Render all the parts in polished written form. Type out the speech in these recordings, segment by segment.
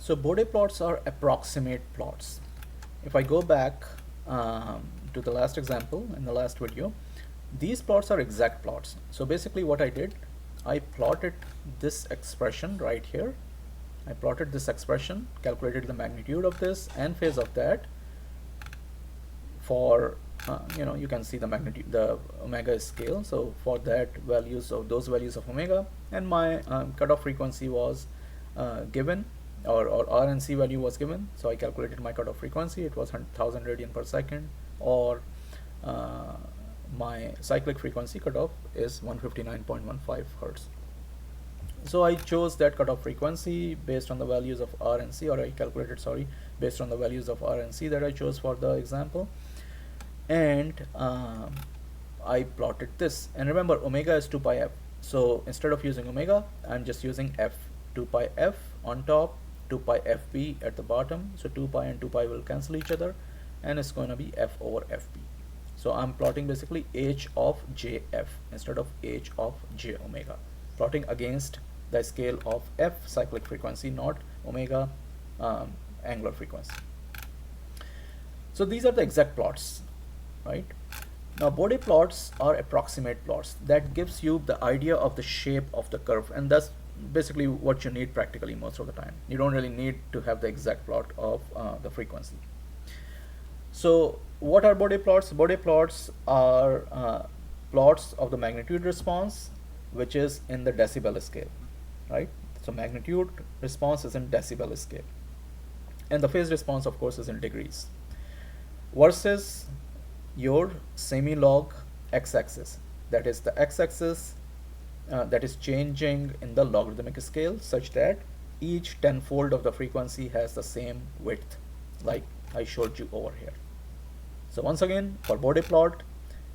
So Bode plots are approximate plots. If I go back to the last example in the last video, these plots are exact plots. So basically what I did, I plotted this expression right here. I plotted this expression, calculated the magnitude of this and phase of that for you can see the magnitude, the omega scale. So for that values of those values of omega, and my cutoff frequency was given, or RNC value was given. So I calculated my cutoff frequency. It was 1000 radian per second, or my cyclic frequency cutoff is 159.15 hertz. So I chose that cutoff frequency based on the values of RNC, or I calculated, sorry, based on the values of RNC that I chose for the example. And I plotted this, and remember omega is 2 pi f, so instead of using omega I'm just using f. 2 pi f on top, 2 pi fb at the bottom, so 2 pi and 2 pi will cancel each other, and it's going to be f over fb. So I'm plotting basically h of jf instead of h of j omega, plotting against the scale of f cyclic frequency, not omega angular frequency. So these are the exact plots, right? Now Bode plots are approximate plots. That gives you the idea of the shape of the curve, and that's basically what you need practically most of the time. You don't really need to have the exact plot of the frequency. So what are Bode plots? Bode plots are plots of the magnitude response, which is in the decibel scale, right? So magnitude response is in decibel scale, and the phase response of course is in degrees, versus your semi-log x-axis. That is the x-axis that is changing in the logarithmic scale, such that each tenfold of the frequency has the same width, like I showed you over here. So once again, for Bode plot,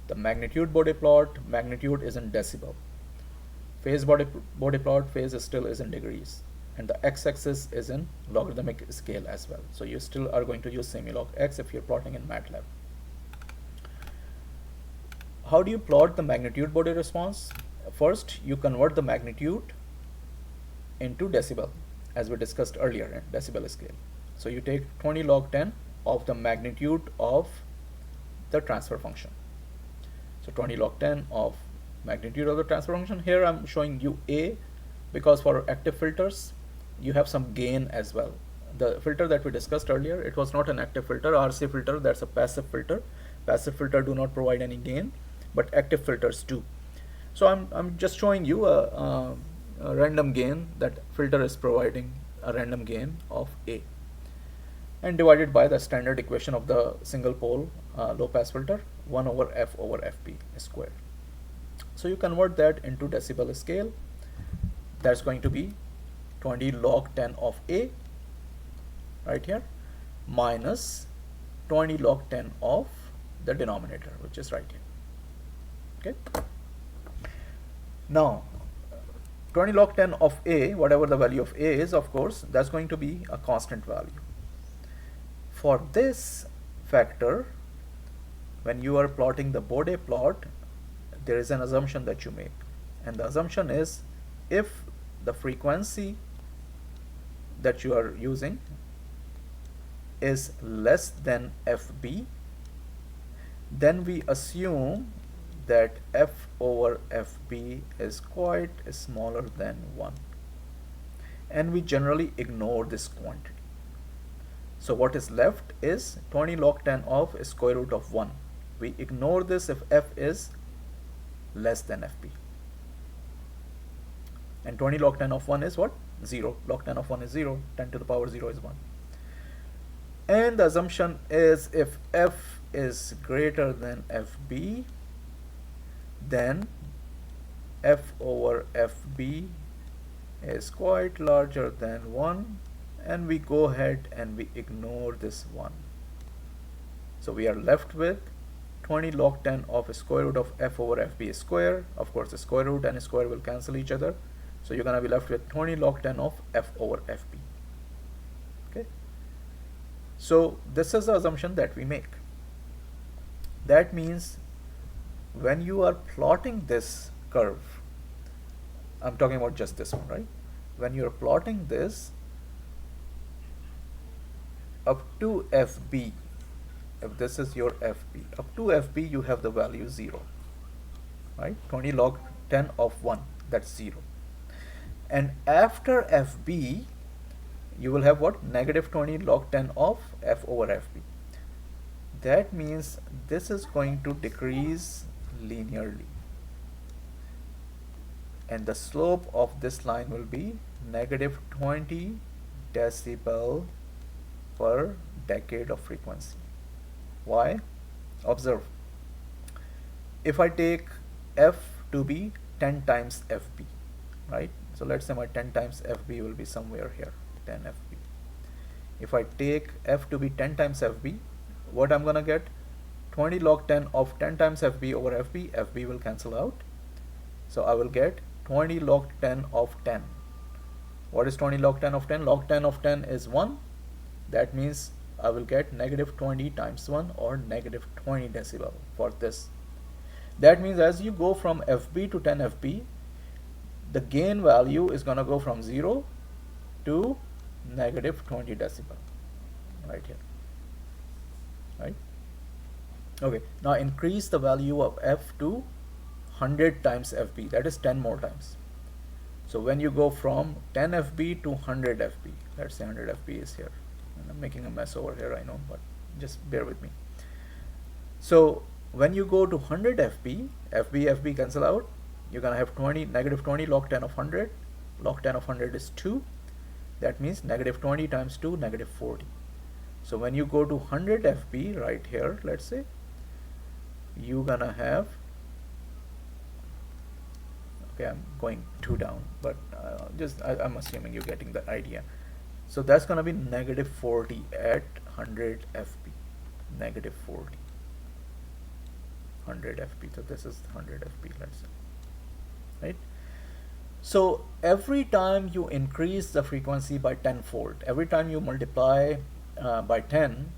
the magnitude Bode plot, magnitude is in decibel. Phase Bode plot, phase still is in degrees, and the x-axis is in logarithmic scale as well. So you still are going to use semi-log x if you're plotting in MATLAB. How do you plot the magnitude Bode response? First, you convert the magnitude into decibel, as we discussed earlier in decibel scale. So you take 20 log 10 of the magnitude of the transfer function. So 20 log 10 of magnitude of the transfer function. Here I'm showing you A, because for active filters you have some gain as well. The filter that we discussed earlier, it was not an active filter. RC filter, that's a passive filter. Passive filter do not provide any gain, but active filters do. So I'm just showing you a random gain. That filter is providing a random gain of A, and divided by the standard equation of the single pole low pass filter, 1 over f over fp squared. So you convert that into decibel scale. That's going to be 20 log 10 of A right here, minus 20 log 10 of the denominator, which is right here. Okay. Now 20 log 10 of A, whatever the value of A is, of course, that's going to be a constant value. For this factor, when you are plotting the Bode plot, there is an assumption that you make, and the assumption is if the frequency that you are using is less than FB, then we assume that f over fb is quite smaller than 1, and we generally ignore this quantity. So what is left is 20 log 10 of square root of 1. We ignore this if f is less than fb, and 20 log 10 of 1 is what? 0. Log 10 of 1 is 0, 10 to the power 0 is 1. And the assumption is if f is greater than fb, then f over fb is quite larger than 1, and we go ahead and we ignore this 1. So we are left with 20 log 10 of square root of f over fb square. Of course, the square root and square will cancel each other, so you're going to be left with 20 log 10 of f over fb. Okay. So this is the assumption that we make. That means when you are plotting this curve, I'm talking about just this one, right? When you're plotting this, up to FB, if this is your FB, up to FB you have the value 0, right? 20 log 10 of 1, that's 0. And after FB, you will have what? Negative 20 log 10 of F over FB. That means this is going to decrease linearly. And the slope of this line will be negative 20 decibel per decade of frequency. Why? Observe. If I take F to be 10 times FB, right? So let's say my 10 times FB will be somewhere here, 10 FB. If I take F to be 10 times FB, what I'm gonna get? 20 log 10 of 10 times FB over FB, FB will cancel out. So I will get 20 log 10 of 10. What is 20 log 10 of 10? Log 10 of 10 is 1. That means I will get negative 20 times 1 or negative 20 decibel for this. That means as you go from FB to 10 FB, the gain value is going to go from 0 to negative 20 decibel right here, right? Okay, now increase the value of F to 100 times FB, that is 10 more times. So when you go from 10 FB to 100 FB, let's say 100 FB is here, and I'm making a mess over here, I know, but just bear with me. So when you go to 100 FB, FB cancel out, you're gonna have negative 20 log 10 of 100, log 10 of 100 is 2, that means negative 20 times 2, negative 40. So when you go to 100 FB right here, let's say, you're gonna have, okay, I'm going 2 down, but I'm assuming you're getting the idea. So that's gonna be negative 40 at 100 FB, negative 40, 100 FB. So this is 100 FB, let's say, right? So every time you increase the frequency by 10-fold, every time you multiply by 10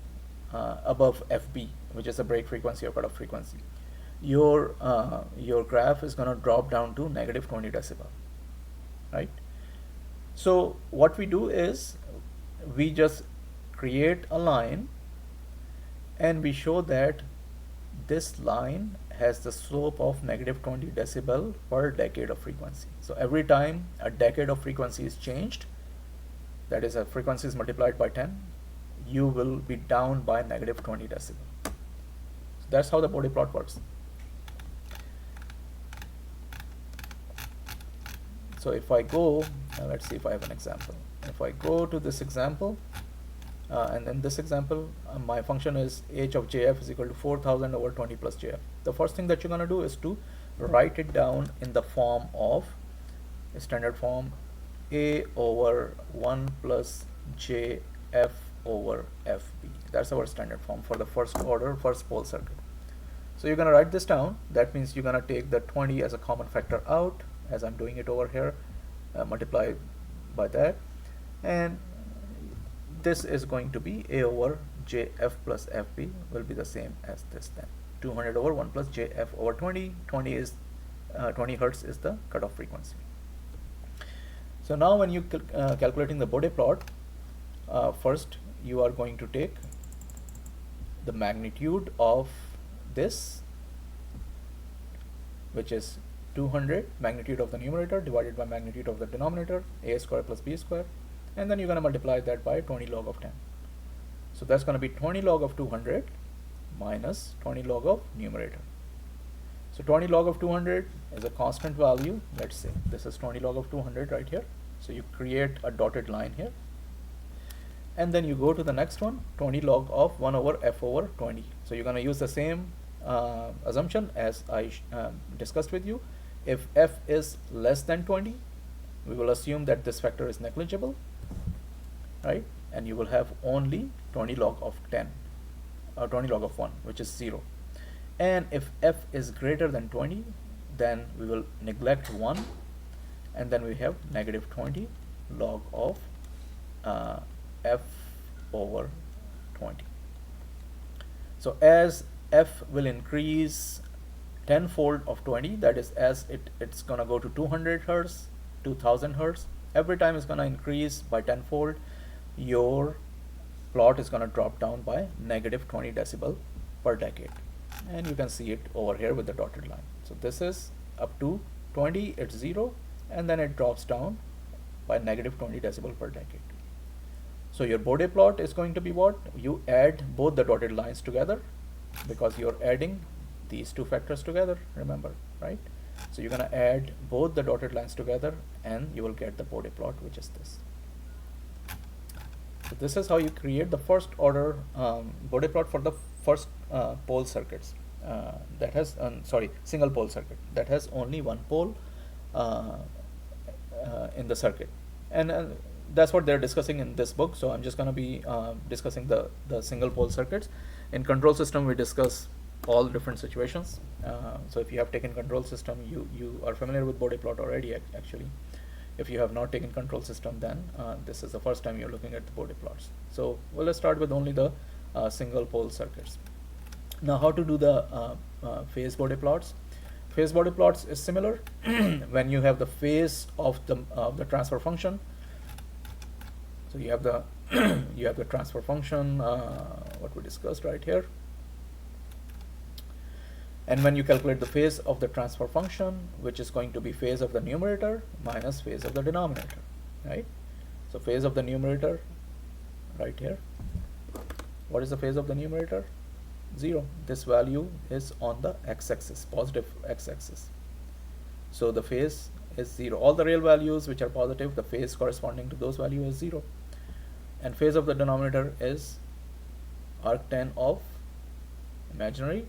above FB, which is the break frequency or cutoff frequency, your graph is going to drop down to negative 20 decibel, right? So what we do is we just create a line and we show that this line has the slope of negative 20 decibel per decade of frequency. So every time a decade of frequency is changed, that is a frequency is multiplied by 10, you will be down by negative 20 decibel. So that's how the Bode plot works. So if I go, let's see if I have an example. If I go to this example, and in this example, my function is h of jf is equal to 4000 over 20 plus jf. The first thing that you're going to do is to write it down in the form of a standard form a over 1 plus jf over fb. That's our standard form for the first order, first pole circuit. So you're going to write this down. That means you're going to take the 20 as a common factor out, as I'm doing it over here, multiply by that, and this is going to be a over jf plus fb will be the same as this then. 200 over 1 plus jf over 20. 20 hertz is the cutoff frequency. So now when you calculating the Bode plot, first you are going to take the magnitude of this, which is 200, magnitude of the numerator divided by magnitude of the denominator, a square plus b square, and then you're going to multiply that by 20 log of 10. So that's going to be 20 log of 200 minus 20 log of numerator. So 20 log of 200 is a constant value. Let's say this is 20 log of 200 right here. So you create a dotted line here. And then you go to the next one, 20 log of 1 over f over 20. So you're going to use the same assumption as I discussed with you. If f is less than 20, we will assume that this factor is negligible, right? And you will have only 20 log of 10 or 20 log of 1, which is 0. And if f is greater than 20, then we will neglect 1, and then we have negative 20 log of f over 20. So as f will increase 10-fold of 20, that is, as it's going to go to 200 hertz, 2000 hertz, every time it's going to increase by 10-fold, your plot is going to drop down by negative 20 decibel per decade, and you can see it over here with the dotted line. So this is up to 20, it's 0, and then it drops down by negative 20 decibel per decade. So your Bode plot is going to be what? You add both the dotted lines together, because you're adding these two factors together, remember, right? So you're going to add both the dotted lines together and you will get the Bode plot, which is this. So this is how you create the first order Bode plot for the first pole circuits that has, single pole circuit that has only one pole in the circuit. And that's what they're discussing in this book. So I'm just going to be discussing the single pole circuits. In control system, we discuss all different situations. So if you have taken control system, you are familiar with Bode plot already, actually. If you have not taken control system, then this is the first time you're looking at the Bode plots. So well, let's start with only the single pole circuits. Now, how to do the phase Bode plots? Phase Bode plots is similar when you have the phase of the transfer function. So you have the you have the transfer function, what we discussed right here. And when you calculate the phase of the transfer function, which is going to be phase of the numerator minus phase of the denominator, right? So phase of the numerator right here. What is the phase of the numerator? 0. This value is on the x-axis, positive x-axis. So the phase is 0. All the real values which are positive, the phase corresponding to those values is 0. And phase of the denominator is arctan of imaginary,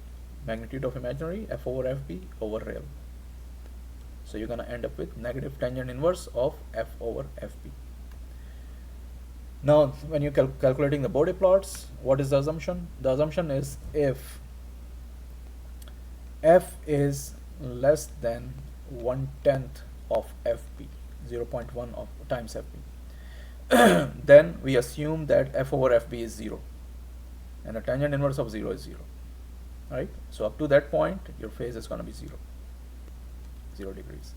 magnitude of imaginary, f over fb over real. So you're going to end up with negative tangent inverse of f over fb. Now, when you're calculating the Bode plots, what is the assumption? The assumption is if f is less than 1/10 of fb, 0.1 of times fb, then we assume that f over fb is 0, and the tangent inverse of 0 is 0. Right? So up to that point, your phase is going to be 0 degrees.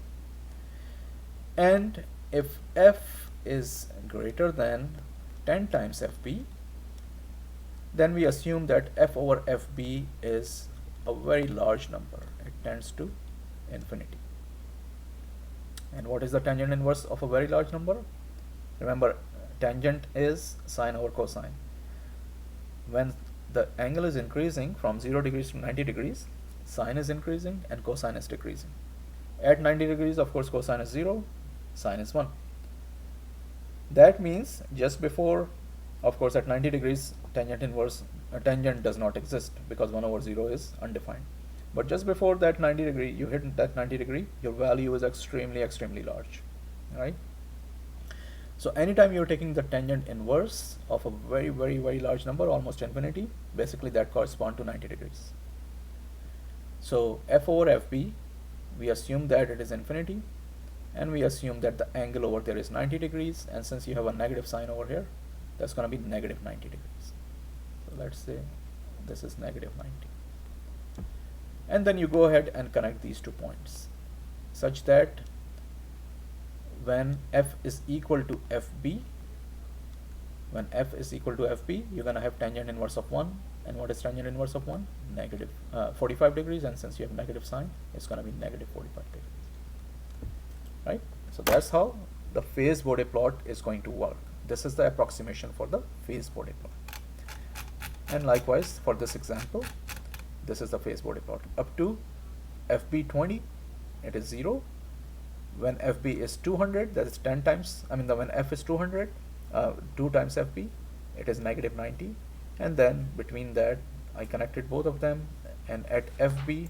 And if f is greater than 10 times fb, then we assume that f over fb is a very large number. It tends to infinity. And what is the tangent inverse of a very large number? Remember, tangent is sine over cosine. When the angle is increasing from 0 degrees to 90 degrees, sine is increasing and cosine is decreasing. At 90 degrees, of course, cosine is 0, sine is 1. That means just before, of course, at 90 degrees, tangent does not exist because 1 over 0 is undefined. But just before that 90 degree, you hit that 90 degree, your value is extremely, extremely large, right? So anytime you're taking the tangent inverse of a very, very, very large number, almost infinity, basically that corresponds to 90 degrees. So f over fb, we assume that it is infinity, and we assume that the angle over there is 90 degrees, and since you have a negative sign over here, that's going to be negative 90 degrees. So let's say this is negative 90. And then you go ahead and connect these 2 points such that when f is equal to fb, you're going to have tangent inverse of 1. And what is tangent inverse of 1? Negative 45 degrees, and since you have negative sign, it's going to be negative 45 degrees. Right? So that's how the phase Bode plot is going to work. This is the approximation for the phase Bode plot. And likewise, for this example, this is the phase Bode plot. Up to fb 20, it is 0. When fb is 200, that is 10 times, when f is 200, 2 times fb, it is negative 90. And then between that, I connected both of them, and at fb,